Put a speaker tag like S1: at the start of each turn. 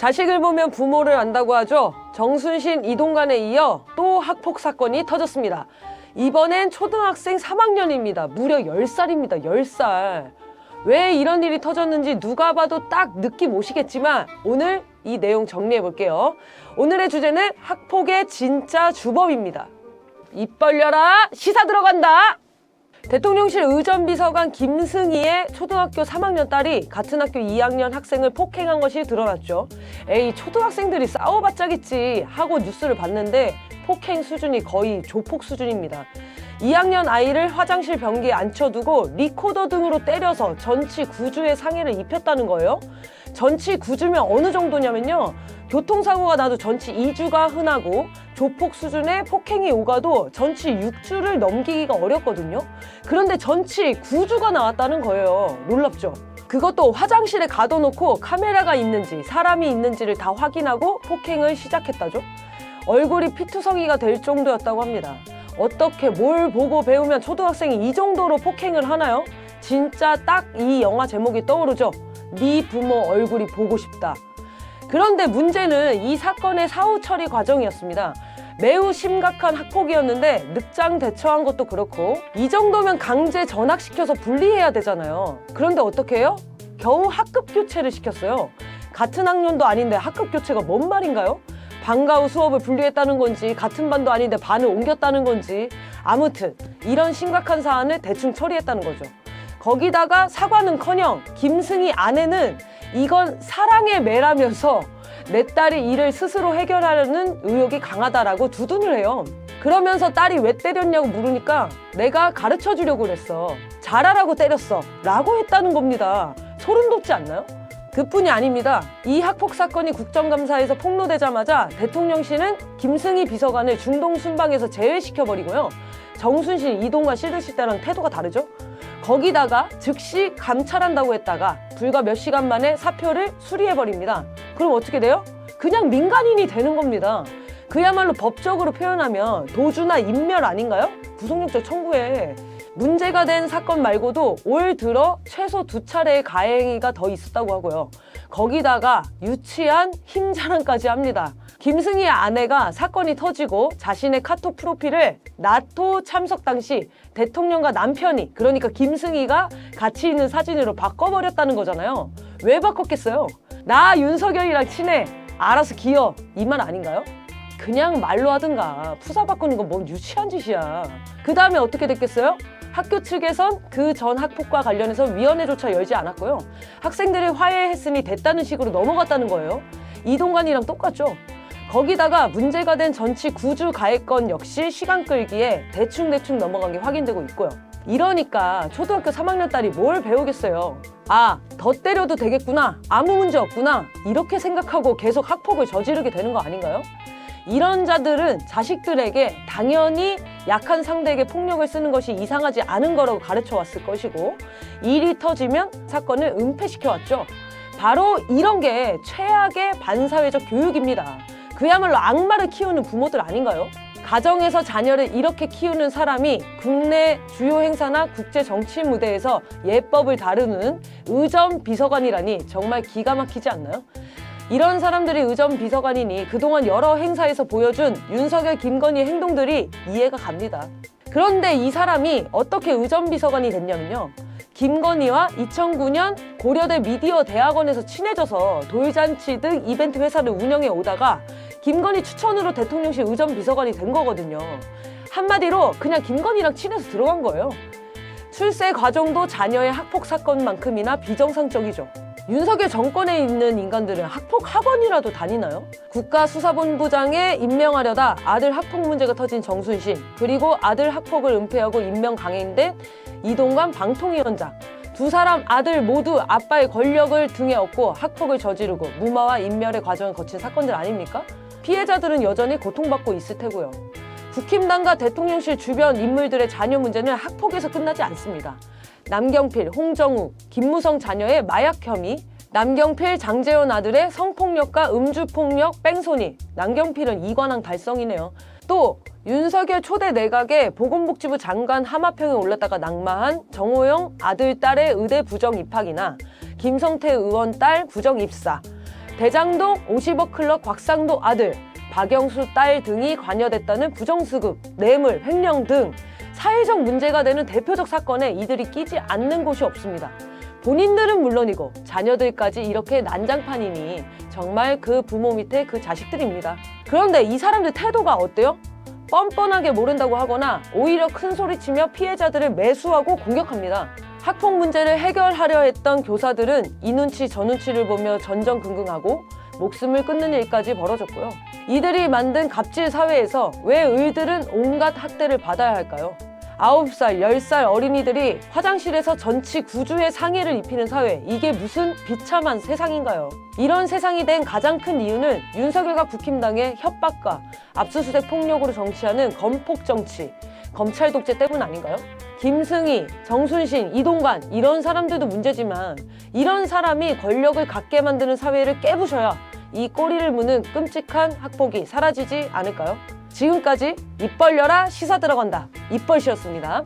S1: 자식을 보면 부모를 안다고 하죠. 정순신, 이동관에 이어 또 학폭 사건이 터졌습니다. 이번엔 초등학생 3학년입니다. 무려 10살입니다. 10살. 왜 이런 일이 터졌는지 누가 봐도 딱 느낌 오시겠지만 오늘 이 내용 정리해 볼게요. 오늘의 주제는 학폭의 진짜 주범입니다. 입 벌려라! 시사 들어간다! 대통령실 의전비서관 김승희의 초등학교 3학년 딸이 같은 학교 2학년 학생을 폭행한 것이 드러났죠. 에이, 초등학생들이 싸워봤자겠지 하고 뉴스를 봤는데 폭행 수준이 거의 조폭 수준입니다. 2학년 아이를 화장실 변기에 앉혀두고 리코더 등으로 때려서 전치 9주의 상해를 입혔다는 거예요. 전치 9주면 어느 정도냐면요. 교통사고가 나도 전치 2주가 흔하고 조폭 수준의 폭행이 오가도 전치 6주를 넘기기가 어렵거든요. 그런데 전치 9주가 나왔다는 거예요. 놀랍죠? 그것도 화장실에 가둬놓고 카메라가 있는지 사람이 있는지를 다 확인하고 폭행을 시작했다죠. 얼굴이 피투성이가 될 정도였다고 합니다. 어떻게 뭘 보고 배우면 초등학생이 이 정도로 폭행을 하나요? 진짜 딱 이 영화 제목이 떠오르죠. 네 부모 얼굴이 보고 싶다. 그런데 문제는 이 사건의 사후 처리 과정이었습니다. 매우 심각한 학폭이었는데 늑장 대처한 것도 그렇고 이 정도면 강제 전학시켜서 분리해야 되잖아요. 그런데 어떻게 해요? 겨우 학급 교체를 시켰어요. 같은 학년도 아닌데 학급 교체가 뭔 말인가요? 방과 후 수업을 분리했다는 건지 같은 반도 아닌데 반을 옮겼다는 건지 아무튼 이런 심각한 사안을 대충 처리했다는 거죠. 거기다가 사과는커녕 김승희 아내는 이건 사랑의 매라면서 내 딸이 이를 스스로 해결하려는 의욕이 강하다라고 두둔을 해요. 그러면서 딸이 왜 때렸냐고 물으니까 내가 가르쳐 주려고 그랬어. 잘하라고 때렸어. 라고 했다는 겁니다. 소름 돋지 않나요? 그뿐이 아닙니다. 이 학폭 사건이 국정감사에서 폭로되자마자 대통령실은 김승희 비서관을 중동 순방에서 제외시켜버리고요. 정순신, 이동관 씨드실 때랑 태도가 다르죠? 거기다가 즉시 감찰한다고 했다가 불과 몇 시간 만에 사표를 수리해버립니다. 그럼 어떻게 돼요? 그냥 민간인이 되는 겁니다. 그야말로 법적으로 표현하면 도주나 인멸 아닌가요? 구속영장 청구해. 문제가 된 사건 말고도 올 들어 최소 2차례의 가해행위가 더 있었다고 하고요. 거기다가 유치한 힘자랑까지 합니다. 김승희의 아내가 사건이 터지고 자신의 카톡 프로필을 나토 참석 당시 대통령과 남편이, 그러니까 김승희가 같이 있는 사진으로 바꿔버렸다는 거잖아요. 왜 바꿨겠어요? 나 윤석열이랑 친해. 알아서 기어. 이 말 아닌가요? 그냥 말로 하든가. 푸사 바꾸는 건 뭔 유치한 짓이야. 그 다음에 어떻게 됐겠어요? 학교 측에선 그 전 학폭과 관련해서 위원회조차 열지 않았고요. 학생들이 화해했으니 됐다는 식으로 넘어갔다는 거예요. 이동관이랑 똑같죠. 거기다가 문제가 된 전치 9주 가해건 역시 시간 끌기에 대충 넘어간 게 확인되고 있고요. 이러니까 초등학교 3학년 딸이 뭘 배우겠어요. 아, 더 때려도 되겠구나. 아무 문제 없구나. 이렇게 생각하고 계속 학폭을 저지르게 되는 거 아닌가요? 이런 자들은 자식들에게 당연히 약한 상대에게 폭력을 쓰는 것이 이상하지 않은 거라고 가르쳐 왔을 것이고 일이 터지면 사건을 은폐시켜왔죠. 바로 이런 게 최악의 반사회적 교육입니다. 그야말로 악마를 키우는 부모들 아닌가요? 가정에서 자녀를 이렇게 키우는 사람이 국내 주요 행사나 국제 정치 무대에서 예법을 다루는 의전 비서관이라니 정말 기가 막히지 않나요? 이런 사람들이 의전 비서관이니 그동안 여러 행사에서 보여준 윤석열, 김건희의 행동들이 이해가 갑니다. 그런데 이 사람이 어떻게 의전 비서관이 됐냐면요. 김건희와 2009년 고려대 미디어 대학원에서 친해져서 돌잔치 등 이벤트 회사를 운영해 오다가 김건희 추천으로 대통령실 의전 비서관이 된 거거든요. 한마디로 그냥 김건희랑 친해서 들어간 거예요. 출세 과정도 자녀의 학폭 사건만큼이나 비정상적이죠. 윤석열 정권에 있는 인간들은 학폭 학원이라도 다니나요? 국가수사본부장에 임명하려다 아들 학폭 문제가 터진 정순신, 그리고 아들 학폭을 은폐하고 임명 강행된 이동관 방통위원장, 두 사람 아들 모두 아빠의 권력을 등에 업고 학폭을 저지르고 무마와 인멸의 과정을 거친 사건들 아닙니까? 피해자들은 여전히 고통받고 있을 테고요. 국힘당과 대통령실 주변 인물들의 자녀 문제는 학폭에서 끝나지 않습니다. 남경필, 홍정우, 김무성 자녀의 마약 혐의, 남경필, 장재현 아들의 성폭력과 음주폭력 뺑소니, 남경필은 이관왕 달성이네요. 또 윤석열 초대 내각의 보건복지부 장관 하마평에 올랐다가 낙마한 정호영 아들, 딸의 의대 부정 입학이나 김성태 의원 딸 부정 입사, 대장동 50억 클럽 곽상도 아들, 박영수 딸 등이 관여됐다는 부정수급, 뇌물, 횡령 등 사회적 문제가 되는 대표적 사건에 이들이 끼지 않는 곳이 없습니다. 본인들은 물론이고 자녀들까지 이렇게 난장판이니 정말 그 부모 밑에 그 자식들입니다. 그런데 이 사람들 태도가 어때요? 뻔뻔하게 모른다고 하거나 오히려 큰 소리치며 피해자들을 매수하고 공격합니다. 학폭 문제를 해결하려 했던 교사들은 이 눈치 저 눈치를 보며 전전긍긍하고 목숨을 끊는 일까지 벌어졌고요. 이들이 만든 갑질 사회에서 왜 을들은 온갖 학대를 받아야 할까요? 9살, 10살 어린이들이 화장실에서 전치 9주의 상해를 입히는 사회, 이게 무슨 비참한 세상인가요? 이런 세상이 된 가장 큰 이유는 윤석열과 국힘당의 협박과 압수수색 폭력으로 정치하는 건폭 정치, 검찰 독재 때문 아닌가요? 김승희, 정순신, 이동관 이런 사람들도 문제지만 이런 사람이 권력을 갖게 만드는 사회를 깨부셔야 이 꼬리를 무는 끔찍한 학폭이 사라지지 않을까요? 지금까지 입 벌려라 시사 들어간다. 입벌씨였습니다.